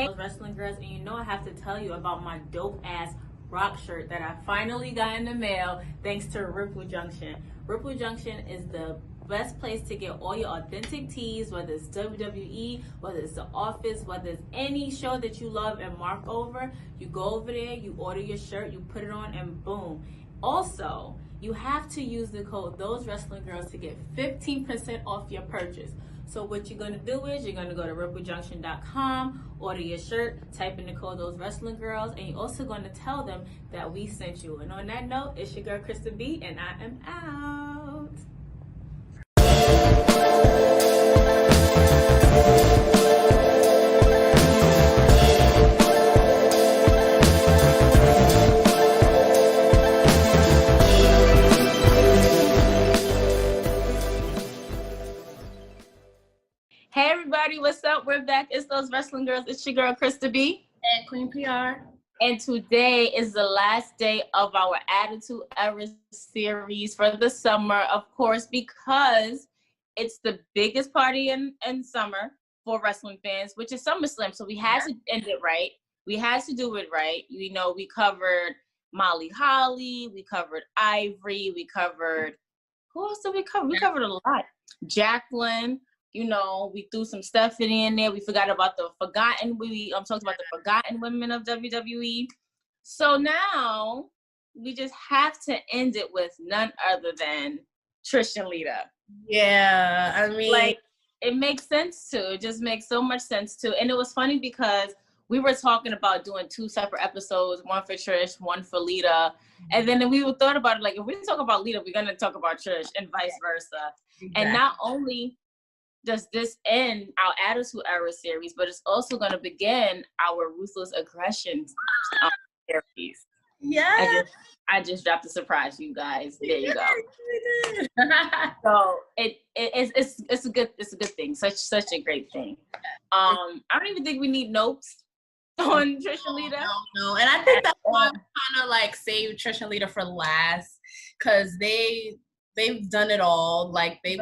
Wrestling girls, and you know I have to tell you about my dope ass rock shirt that I finally got in the mail thanks to Ripple Junction. Ripple Junction is the best place to get all your authentic tees, whether it's WWE, whether it's The Office, whether it's any show that you love and mark over. You go over there, you order your shirt, you put it on, and boom. Also, you have to use the code Those Wrestling Girls to get 15% off your purchase. So what you're going to do is you're going to go to ripplejunction.com, order your shirt, type in the code Those Wrestling Girls, and you're also going to tell them that we sent you. And on that note, it's your girl Krista B, and I am out. Hey everybody, what's up? We're back. It's Those Wrestling Girls. It's your girl Krista B and Queen PR. And today is the last day of our Attitude Era series for the summer, of course, because it's the biggest party in summer for wrestling fans, which is SummerSlam. So we had to end it right. We had to do it right. You know, we covered Molly Holly, we covered Ivory, we covered, who else did we cover? We covered a lot. Jacqueline. You know, we threw some Stephanie in there. We forgot about the forgotten. We talked about the forgotten women of WWE. So now we just have to end it with none other than Trish and Lita. Yeah, I mean, like it makes sense to. It just makes so much sense to. And it was funny because we were talking about doing 2 separate episodes, one for Trish, one for Lita. And then we thought about it like, if we talk about Lita, we're gonna talk about Trish, and vice versa. Exactly. And not only does this end our Attitude Era series, but it's also going to begin our Ruthless Aggression series. Yeah. I just dropped a surprise, you guys. There you go. So it's a good thing. Such a great thing. I don't even think we need notes on Trish and Lita. No. And I think that's why we kind of like saved Trish and Lita for last, because they've done it all. Like they've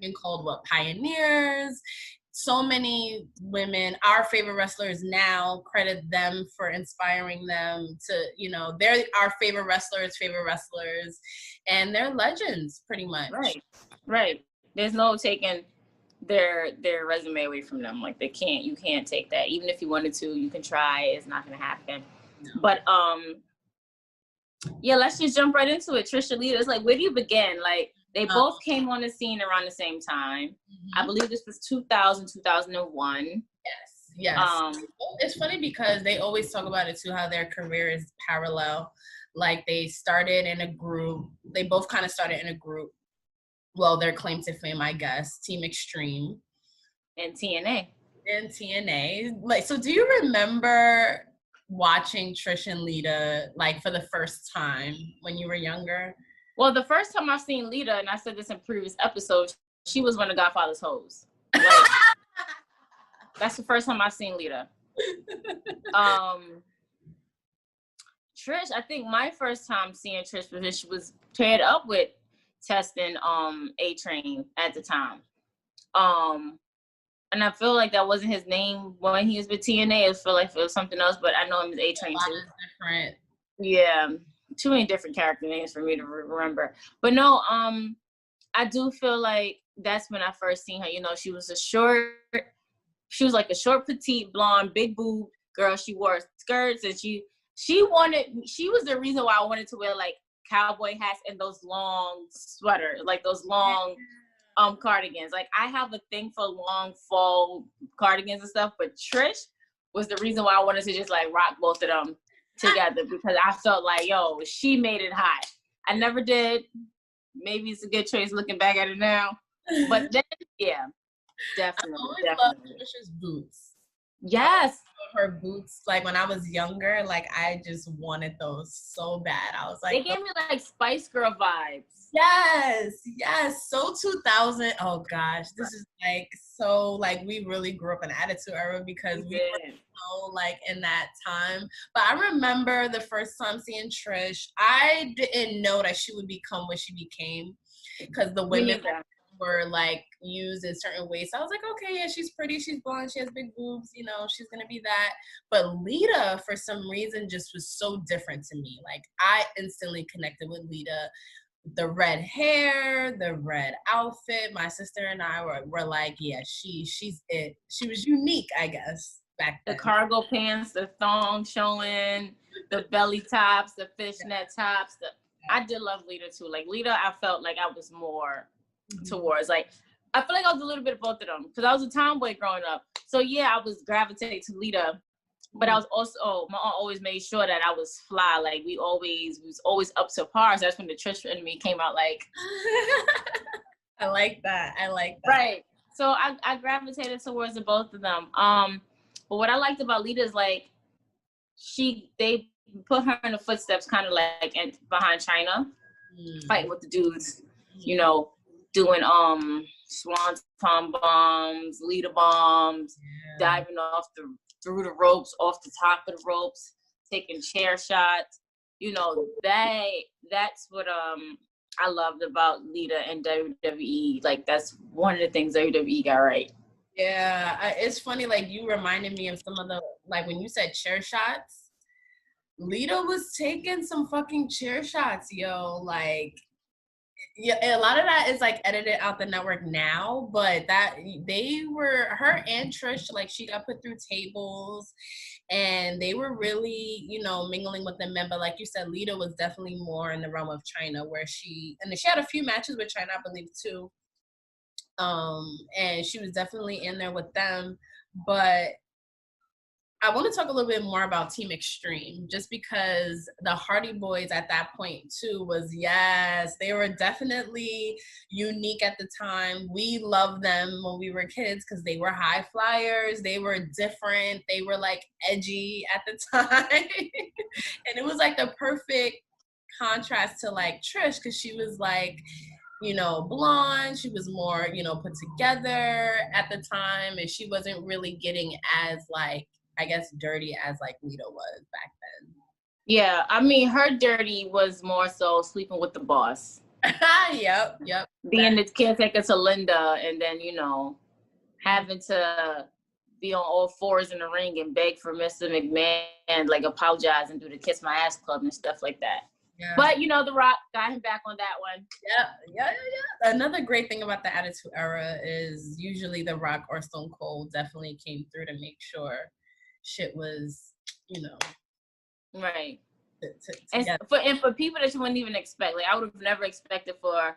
been called pioneers. So many women, our favorite wrestlers now, credit them for inspiring them to, you know, they're our favorite wrestlers, and they're legends pretty much. Right. There's no taking their resume away from them. Like you can't take that. Even if you wanted to, you can try. It's not gonna happen. No. But yeah, let's just jump right into it. Trish and Lita, it's like, where do you begin? Like, they both came on the scene around the same time. Mm-hmm. I believe this was 2000, 2001. Yes. It's funny because they always talk about it too, how their career is parallel. Like they started in a group. They both kind of started in a group. Well, their claim to fame, I guess, Team Extreme. And TNA. Like, so do you remember watching Trish and Lita, like, for the first time when you were younger? Well, the first time I seen Lita, and I said this in previous episodes, she was one of Godfather's hoes. Like, that's the first time I seen Lita. Trish, I think my first time seeing Trish was she was paired up with Test and A-Train at the time. And I feel like that wasn't his name when he was with TNA. I feel like it was something else, but I know him as A-Train too. Different. Yeah. Too many different character names for me to remember. But no, I do feel like that's when I first seen her. You know, she was like a short, petite, blonde, big boob girl. She wore skirts, and she was the reason why I wanted to wear like cowboy hats and those long sweaters, like those long cardigans. Like I have a thing for long fall cardigans and stuff, but Trish was the reason why I wanted to just like rock both of them together, because I felt like, yo, she made it hot. I never did. Maybe it's a good choice looking back at it now. But then, yeah, definitely. I always loved Trish's boots. Yes. Her boots, like when I was younger, like I just wanted those so bad. I was like, they gave me like Spice Girl vibes. Yes. So 2000. Oh gosh, this is like so like we really grew up in Attitude Era because we were so like in that time. But I remember the first time seeing Trish, I didn't know that she would become what she became, because the women were like used in certain ways. So I was like, okay, yeah, she's pretty, she's blonde, she has big boobs, you know, she's gonna be that. But Lita, for some reason, just was so different to me. Like I instantly connected with Lita. The red hair, the red outfit. My sister and I were like, yeah, she's it. She was unique, I guess, back then. The cargo pants, the thong showing, the belly tops, the fishnet tops. I did love Lita too. Like Lita, I felt like I was more towards. Like I feel like I was a little bit of both of them because I was a tomboy growing up. So yeah, I was gravitating to Lita. But I was also, my aunt always made sure that I was fly. Like we was always up to par. So that's when the Trish in me came out. Like, I like that. Right. So I gravitated towards the both of them. But what I liked about Lita is like, they put her in the footsteps, kind of like behind China, fighting with the dudes. You know, doing swanton bombs, Lita bombs, diving through the ropes, off the top of the ropes, taking chair shots. You know, that's what I loved about Lita and WWE. Like that's one of the things WWE got right. Yeah, it's funny. Like you reminded me of some of the, like when you said chair shots, Lita was taking some fucking chair shots, yo. Like, yeah, a lot of that is like edited out the network now, but that her and Trish, like she got put through tables and they were really, you know, mingling with the men. But like you said, Lita was definitely more in the realm of China where she had a few matches with China, I believe too. And she was definitely in there with them. But I want to talk a little bit more about Team Extreme, just because the Hardy Boys at that point too they were definitely unique at the time. We loved them when we were kids because they were high flyers. They were different. They were like edgy at the time. And it was like the perfect contrast to like Trish because she was like, you know, blonde. She was more, you know, put together at the time. And she wasn't really getting as like, I guess, dirty as like Lita was back then. Yeah, I mean, her dirty was more so sleeping with the boss. Yep. Being the caretaker to Linda, and then, you know, having to be on all fours in the ring and beg for Mr. McMahon, like apologize and do the Kiss My Ass Club and stuff like that. Yeah. But, you know, The Rock got him back on that one. Yeah. Another great thing about the Attitude Era is usually The Rock or Stone Cold definitely came through to make sure shit was, you know, right. And for people that you wouldn't even expect, like I would have never expected for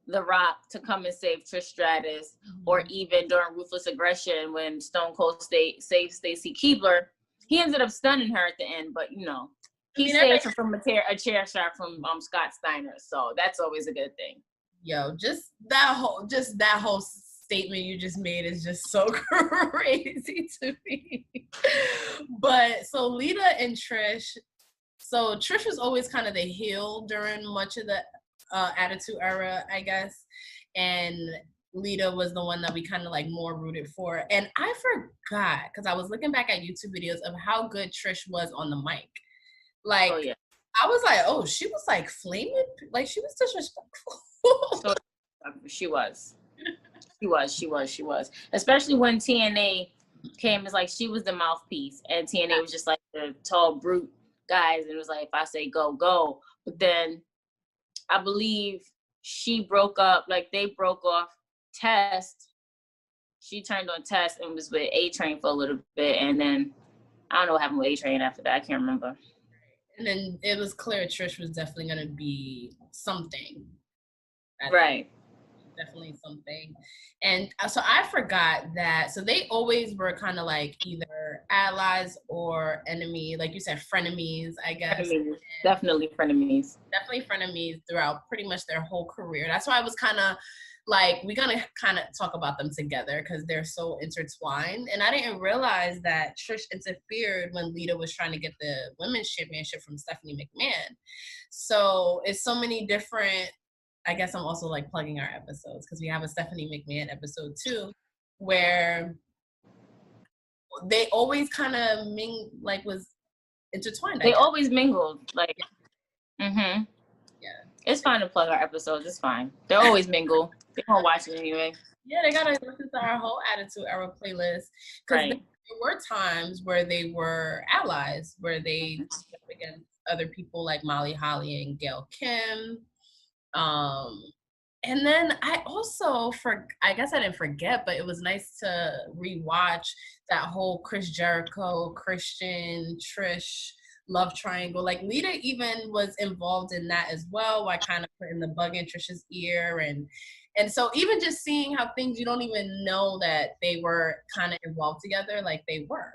The Rock to come and save Trish Stratus, or even during Ruthless Aggression when Stone Cold saved Stacy Keibler. He ended up stunning her at the end, but you know, he saved her from a chair shot from Scott Steiner, so that's always a good thing. Yo, just that whole statement you just made is just so crazy to me. But so Lita and Trish, so Trish was always kind of the heel during much of the Attitude Era, I guess, and Lita was the one that we kind of like more rooted for. And I forgot, because I was looking back at YouTube videos of how good Trish was on the mic. Like, I was like, oh, she was like flaming, like she was disrespectful. She was. She was. Especially when TNA came, it's like she was the mouthpiece, and TNA was just like the tall brute guys, and it was like, if I say go, go. But then I believe they broke off Test. She turned on Test and was with A-Train for a little bit, and then I don't know what happened with A-Train after that. I can't remember. And then it was clear Trish was definitely going to be something. Right. Definitely something. And so I forgot that. So they always were kind of like either allies or enemy, like you said, frenemies, I guess. Definitely frenemies. Definitely frenemies throughout pretty much their whole career. That's why I was kind of like, we're going to kind of talk about them together because they're so intertwined. And I didn't realize that Trish interfered when Lita was trying to get the women's championship from Stephanie McMahon. So it's so many different, I guess I'm also like plugging our episodes because we have a Stephanie McMahon episode too, where they always kind of was intertwined. They always mingled, like, Yeah. It's fine to plug our episodes. It's fine. They're always mingle. They're gonna watch it anyway. Yeah, they gotta listen to our whole Attitude Era playlist. Because there were times where they were allies, where they stood up against other people like Molly Holly and Gail Kim. And then I also, I guess I didn't forget, but it was nice to rewatch that whole Chris Jericho, Christian, Trish love triangle. Like Lita even was involved in that as well, by kind of putting the bug in Trish's ear. And so even just seeing how things you don't even know that they were kind of involved together, like they were.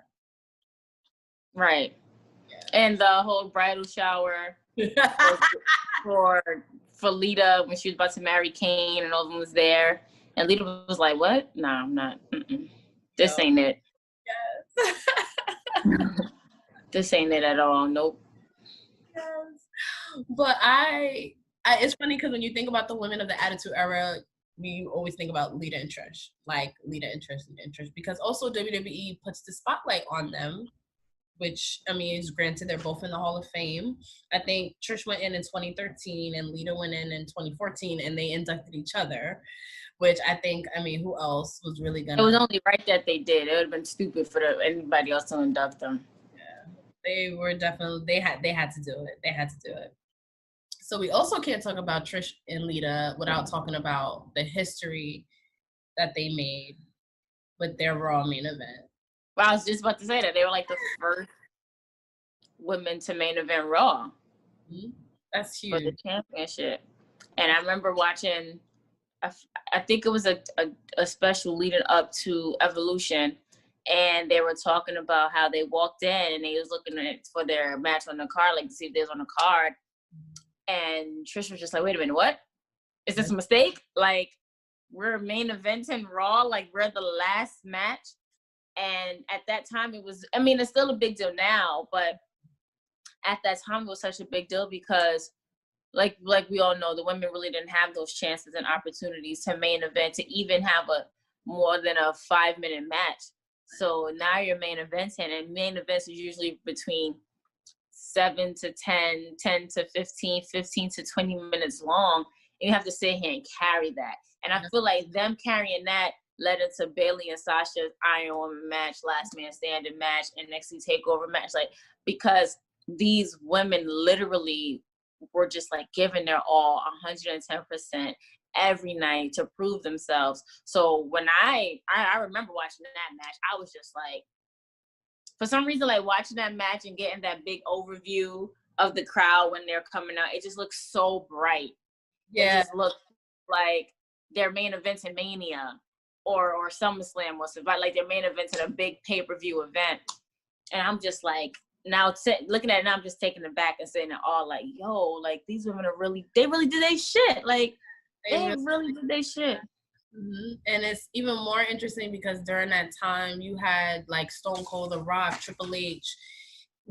Right. Yeah. And the whole bridal shower for Lita when she was about to marry Kane and all of them was there. And Lita was like, what? Nah, I'm not. This ain't it. Yes. This ain't it at all. Nope. Yes. But it's funny because when you think about the women of the Attitude Era, we always think about Lita and Trish. Like Lita and Trish. Because also WWE puts the spotlight on them, which, I mean, is granted they're both in the Hall of Fame. I think Trish went in 2013 and Lita went in 2014, and they inducted each other, which I think, I mean, who else was really gonna... It was only right that they did. It would have been stupid for anybody else to induct them. Yeah, they were definitely, they had to do it. They had to do it. So we also can't talk about Trish and Lita without talking about the history that they made with their Raw main event. Well, I was just about to say that they were like the first women to main event Raw. Mm-hmm. That's huge. For the championship. And I remember watching, I think it was a special leading up to Evolution, and they were talking about how they walked in and they was looking for their match on the card, like to see if they was on the card. And Trish was just like, wait a minute, what? Is this a mistake? Like, we're main eventing Raw, like we're the last match. And at that time it was, I mean, it's still a big deal now, but at that time it was such a big deal because like we all know, the women really didn't have those chances and opportunities to main event, to even have a more than a 5-minute match. So now you're main eventing, and main events is usually between 7 to 10, 10 to 15, 15 to 20 minutes long. And you have to sit here and carry that. And I feel like them carrying that led into Bayley and Sasha's Iron Woman match, Last Man Standing match, and NXT TakeOver match. Like, because these women literally were just like giving their all 110% every night to prove themselves. So when I remember watching that match, I was just like, for some reason, like watching that match and getting that big overview of the crowd when they're coming out, it just looks so bright. Yeah. It just looks like their main events in Mania or SummerSlam or something, like their main events at a big pay-per-view event. And I'm just like, now looking at it now, I'm just taking it back and saying it all like, yo, like these women they really did their shit. Like they really did their shit. Mm-hmm. And it's even more interesting because during that time you had like Stone Cold, The Rock, Triple H,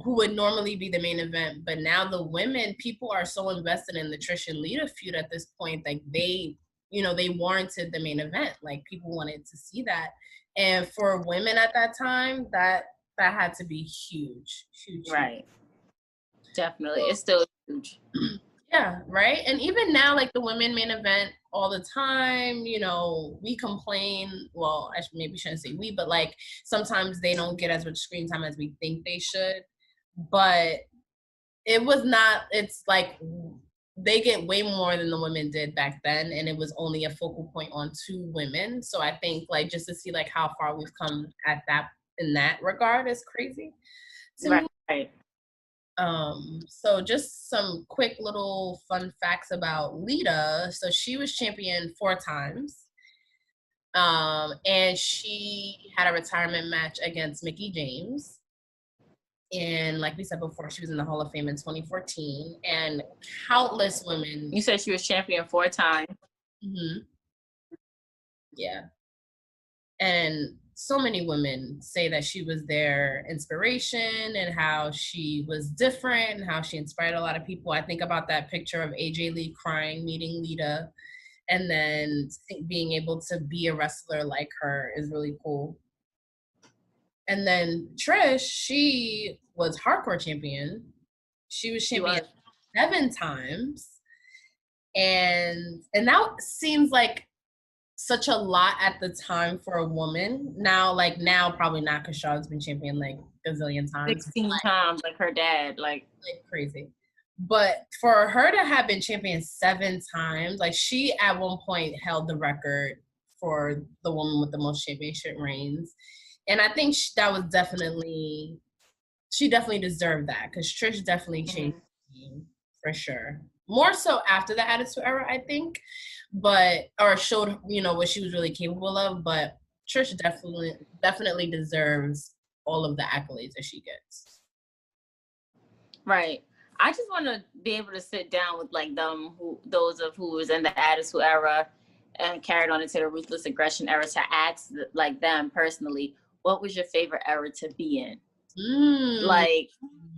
who would normally be the main event. But now the women, people are so invested in the Trish and Lita feud at this point, like they warranted the main event. Like people wanted to see that. And for women at that time, that had to be huge. Right. Definitely. It's still huge. Yeah, right? And even now, like the women main event all the time, we complain. Well, I maybe shouldn't say we, but like sometimes they don't get as much screen time as we think they should. But it's like they get way more than the women did back then. And it was only a focal point on 2 women. So I think like just to see like how far we've come in that regard is crazy. Right. So just some quick little fun facts about Lita. So she was champion 4 times. And she had a retirement match against Mickie James. And like we said before, she was in the Hall of Fame in 2014. And countless women. You said she was champion 4 times. Mm-hmm. Yeah. And so many women say that she was their inspiration and how she was different and how she inspired a lot of people. I think about that picture of AJ Lee crying, meeting Lita, and then being able to be a wrestler like her is really cool. And then Trish, she was hardcore champion. She was champion 7 times. And that seems like such a lot at the time for a woman. Now probably not because Charlotte's been champion like a gazillion times. 16 times, like her dad, like crazy. But for her to have been champion 7 times, like she at one point held the record for the woman with the most championship reigns. And I think that was she definitely deserved that because Trish definitely changed the game for sure. More so after the Attitude Era, I think, or showed, what she was really capable of. But Trish definitely deserves all of the accolades that she gets. Right. I just want to be able to sit down with like those who was in the Attitude Era and carried on into the Ruthless Aggression Era to ask like them personally, what was your favorite era to be in? Like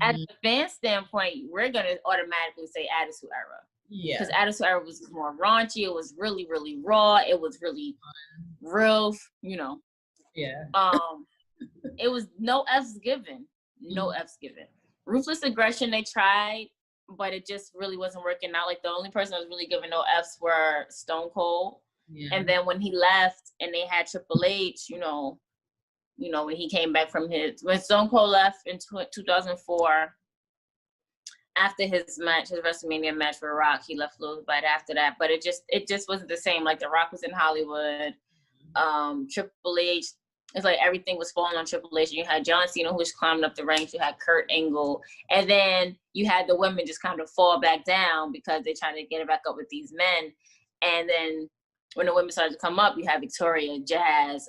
at the fan standpoint, we're gonna automatically say Attitude Era. Yeah. Because Attitude Era was more raunchy. It was really, really raw. It was really real. Yeah. It was no F's given. No F's given. Ruthless Aggression, they tried, but it just really wasn't working out. Like the only person that was really giving no F's were Stone Cold. Yeah. And then when he left and they had Triple H, when he came back when Stone Cold left in 2004, after his WrestleMania match for Rock, he left a little bit after that. But it just wasn't the same. Like the Rock was in Hollywood. Triple H, it's like everything was falling on Triple H. You had John Cena who was climbing up the ranks. You had Kurt Angle. And then you had the women just kind of fall back down because they're trying to get it back up with these men. And then when the women started to come up, you had Victoria, Jazz,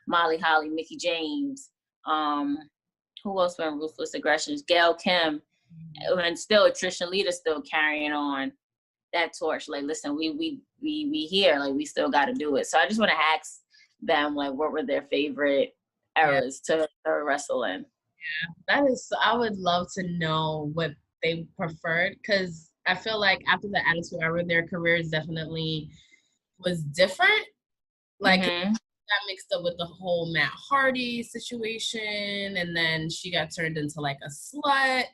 Molly Holly, Mickie James. Who else were in Ruthless Aggressions? Gail Kim. And still Trish and Lita still carrying on that torch. Like, listen, we here. Like, we still got to do it. So I just want to ask them, like, what were their favorite eras to wrestle in? Yeah, I would love to know what they preferred, because I feel like after the Attitude Era, their careers definitely was different. Like, got mixed up with the whole Matt Hardy situation, and then she got turned into like a slut.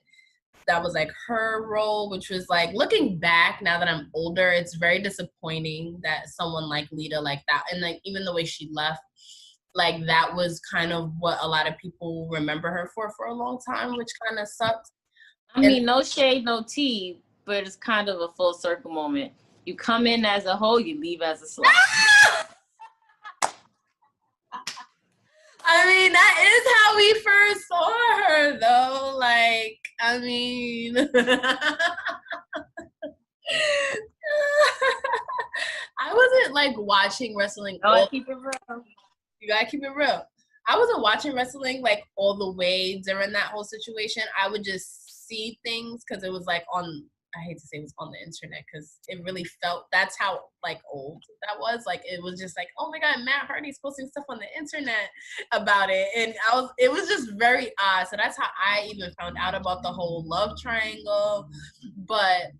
That was like her role, which was like, looking back now that I'm older, it's very disappointing that someone like Lita like that, and like even the way she left, like that was kind of what a lot of people remember her for a long time, which kind of sucks. I mean, no shade, no tea, but it's kind of a full circle moment. You come in as a hoe, you leave as a slut. I mean, that is how we first saw her, though. Like, I mean, I wasn't like watching wrestling. Keep it real. You gotta keep it real. I wasn't watching wrestling like all the way during that whole situation. I would just see things because it was like I hate to say it was on the internet, because it really felt, that's how like old that was. Like, it was just like, oh my God, Matt Hardy's posting stuff on the internet about it. And it was just very odd. So that's how I even found out about the whole love triangle. But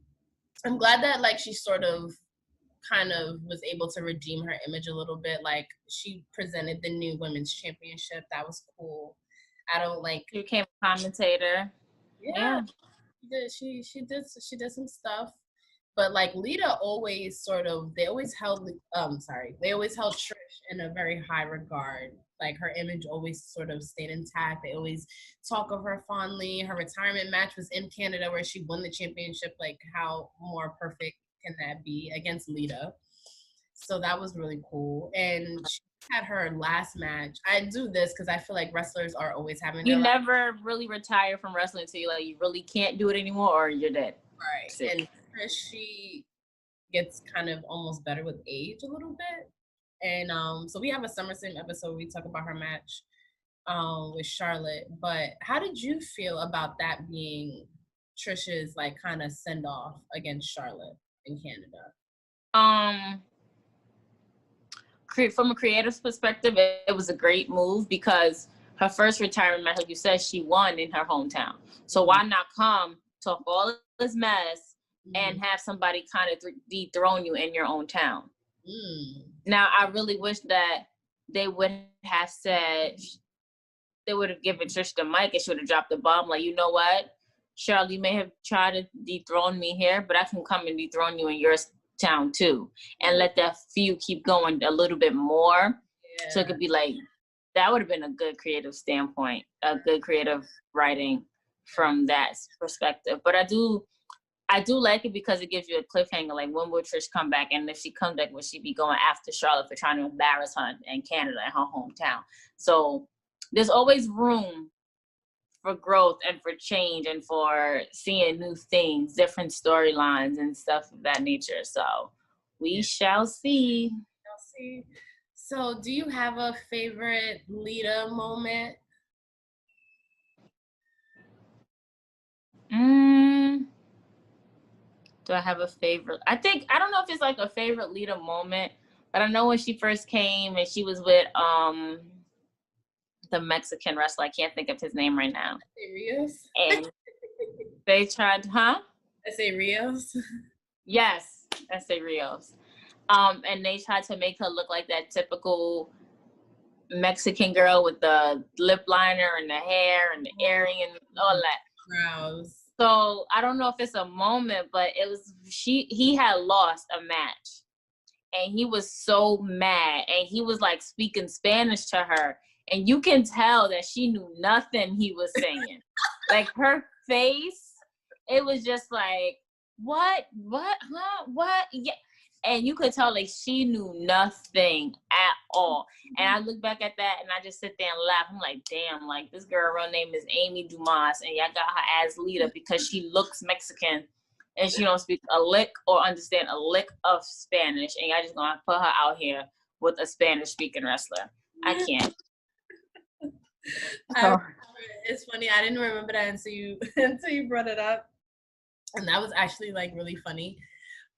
I'm glad that like she sort of kind of was able to redeem her image a little bit. Like, she presented the new women's championship. That was cool. She became a commentator. Yeah. She did some stuff, but like Lita always they always held Trish in a very high regard. Like, her image always sort of stayed intact. They always talk of her fondly. Her retirement match was in Canada where she won the championship. Like, how more perfect can that be against Lita? So that was really cool. And she had her last match. I do this because I feel like wrestlers are always having. You never really retire from wrestling until you really can't do it anymore, or you're dead. Right. Sick. And Trish, she gets kind of almost better with age a little bit. And so we have a SummerSlam episode where we talk about her match with Charlotte. But how did you feel about that being Trish's like kind of send off against Charlotte in Canada? From a creative perspective, it was a great move, because her first retirement match, like you said, she won in her hometown. So why not come, talk all this mess, and have somebody kind of dethrone you in your own town? Now, I really wish that they would have given Trish the mic and she would have dropped the bomb. Like, you know what? Charlotte, you may have tried to dethrone me here, but I can come and dethrone you in hometown too, and let that feud keep going a little bit more. Yeah. So it could be like, that would have been a good creative standpoint, a good creative writing from that perspective. But I do like it because it gives you a cliffhanger. Like, when will Trish come back? And if she comes back, will she be going after Charlotte for trying to embarrass her in Canada, in her hometown? So there's always room for growth and for change and for seeing new things, different storylines and stuff of that nature. So we shall see. So do you have a favorite Lita moment? Do I have a favorite? I don't know if it's like a favorite Lita moment, but I know when she first came and she was with the Mexican wrestler. I can't think of his name right now. Rios? And they tried, Rios? Yes, Rios. And they tried to make her look like that typical Mexican girl with the lip liner and the hair and the earring and all that. Gross. So I don't know if it's a moment, but it was he had lost a match and he was so mad and he was like speaking Spanish to her, and you can tell that she knew nothing he was saying. Like, her face, it was just like, what, huh, what? Yeah. And you could tell, like, she knew nothing at all. And I look back at that and I just sit there and laugh. I'm like, damn, like, this girl, real name is Amy Dumas, and y'all got her as Lita because she looks Mexican and she don't speak a lick or understand a lick of Spanish. And y'all just gonna put her out here with a Spanish speaking wrestler. I can't. It's funny. I didn't remember that until you brought it up. And that was actually like really funny.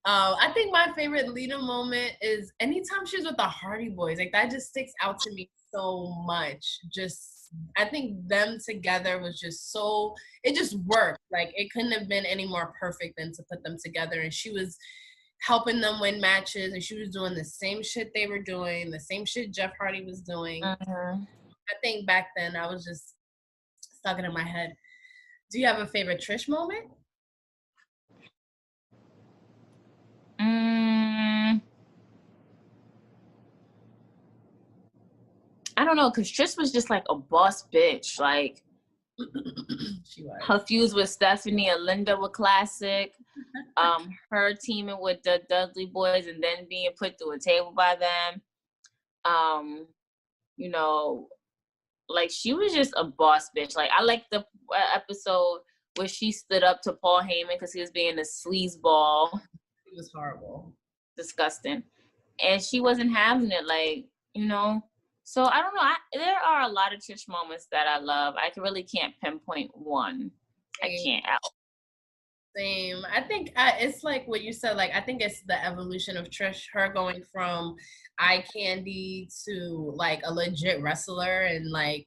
I think my favorite Lita moment is anytime she's with the Hardy Boys. Like, that just sticks out to me so much. I think them together was just so, it just worked. Like, it couldn't have been any more perfect than to put them together. And she was helping them win matches, and she was doing the same shit they were doing, the same shit Jeff Hardy was doing. I think back then I was just stuck it in my head. Do you have a favorite Trish moment? I don't know, because Trish was just like a boss bitch. Like, she was. Her feuds with Stephanie and Linda were classic. Her teaming with the Dudley Boys and then being put through a table by them. You know, like, she was just a boss bitch. Like, I like the episode where she stood up to Paul Heyman because he was being a sleazeball. It was horrible. Disgusting. And she wasn't having it, like, you know. So I don't know. There are a lot of Trish moments that I love. I really can't pinpoint one. I can't. Same. I think it's like what you said. Like, I think it's the evolution of Trish. Her going from eye candy to like a legit wrestler and like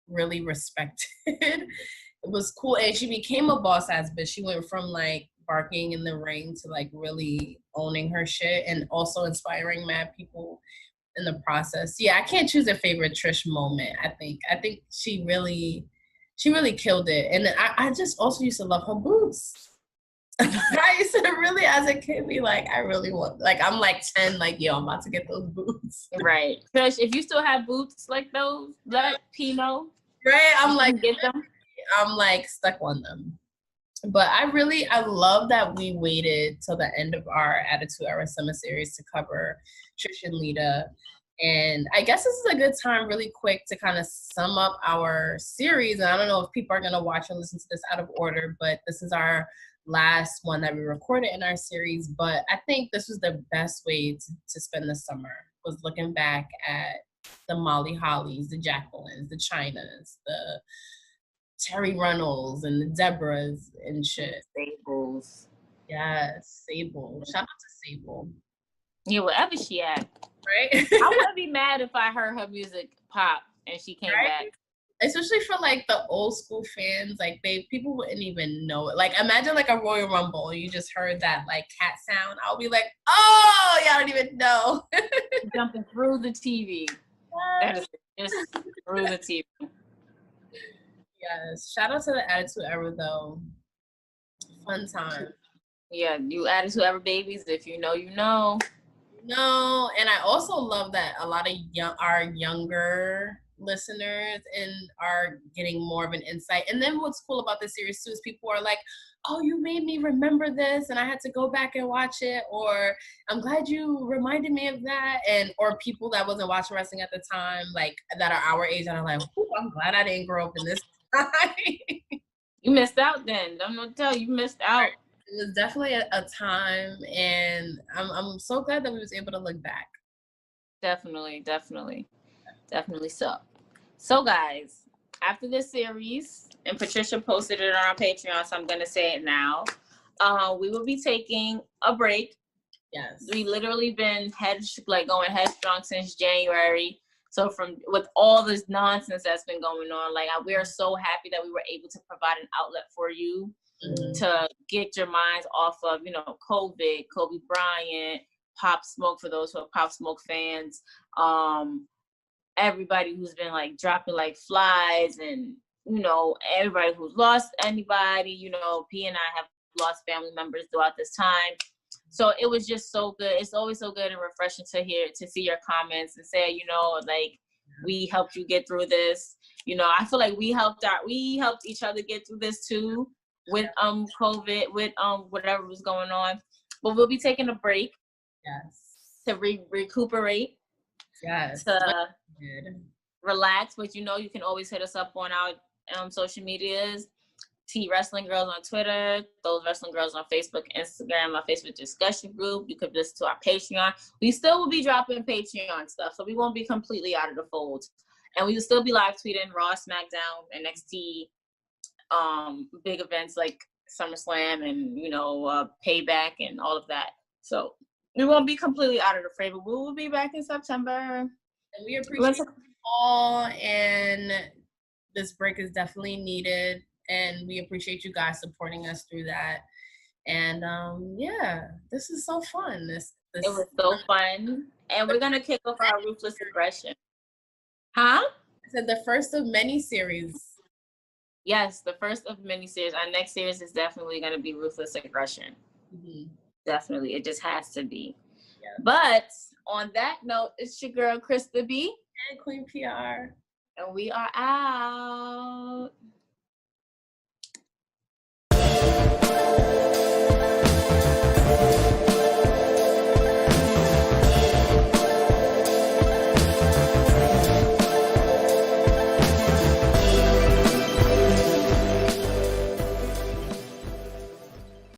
really respected. It was cool, and she became a boss ass bitch. She went from like barking in the ring to like really owning her shit and also inspiring mad people in the process. Yeah, I can't choose a favorite Trish moment. I think she really killed it. And I just also used to love her boots. I used to really, as a kid, be like, I really want, like, I'm like 10, like, yo, I'm about to get those boots. Right. Trish, if you still have boots like those, let Pino. Right. I'm like, get them. I'm like stuck on them. But I love that we waited till the end of our Attitude Era Summer Series to cover Trish and Lita. And I guess this is a good time really quick to kind of sum up our series. And I don't know if people are going to watch or listen to this out of order, but this is our last one that we recorded in our series. But I think this was the best way to spend the summer, was looking back at the Molly Hollies, the Jacquelines, the Chynas, the Terry Runnels and the Deborahs and shit. Sables. Yes, Sable. Shout out to Sable. Yeah, wherever she at. Right? I wouldn't be mad if I heard her music pop and she came back. Especially for like the old school fans, like people wouldn't even know it. Like, imagine like a Royal Rumble and you just heard that like cat sound. I'll be like, oh, y'all don't even know. Jumping through the TV. That is just through the TV. Yes. Shout out to the Attitude Era though. Fun time. Yeah, you added whoever babies. If you know, you know. No, and I also love that a lot of our younger listeners and are getting more of an insight. And then what's cool about this series too is people are like, "Oh, you made me remember this, and I had to go back and watch it," or "I'm glad you reminded me of that," and or people that wasn't watching wrestling at the time, like that are our age, and are like, "Ooh, I'm glad I didn't grow up in this time." You missed out. Then I'm gonna tell you, missed out. It was definitely a time, and I'm so glad that we was able to look back. Definitely so. So guys, after this series, and Patricia posted it on our Patreon, so I'm gonna say it now. We will be taking a break. Yes. We literally been going headstrong since January. So with all this nonsense that's been going on, like we are so happy that we were able to provide an outlet for you to get your minds off of, COVID, Kobe Bryant, Pop Smoke for those who are Pop Smoke fans. Everybody who's been like dropping like flies, and everybody who's lost anybody. P and I have lost family members throughout this time. So it was just so good. It's always so good and refreshing to see your comments and say, like, we helped you get through this. I feel like we helped each other get through this too, with COVID, with whatever was going on. But we'll be taking a break. Yes. To recuperate. Yes. To relax. But you can always hit us up on our social medias. T Wrestling Girls on Twitter, Those Wrestling Girls on Facebook, Instagram, our Facebook discussion group. You could listen to our Patreon. We still will be dropping Patreon stuff, so we won't be completely out of the fold. And we will still be live tweeting Raw, SmackDown, NXT, big events like SummerSlam and Payback and all of that. So we won't be completely out of the fray, but we will be back in September. And we appreciate you all, and this break is definitely needed. And we appreciate you guys supporting us through that. And this is so fun. It was so fun. And we're gonna kick off our Ruthless Aggression. Huh? I said the first of many series. Yes, the first of many series. Our next series is definitely gonna be Ruthless Aggression. Mm-hmm. Definitely, it just has to be. Yeah. But on that note, it's your girl Krista B and Queen PR, and we are out.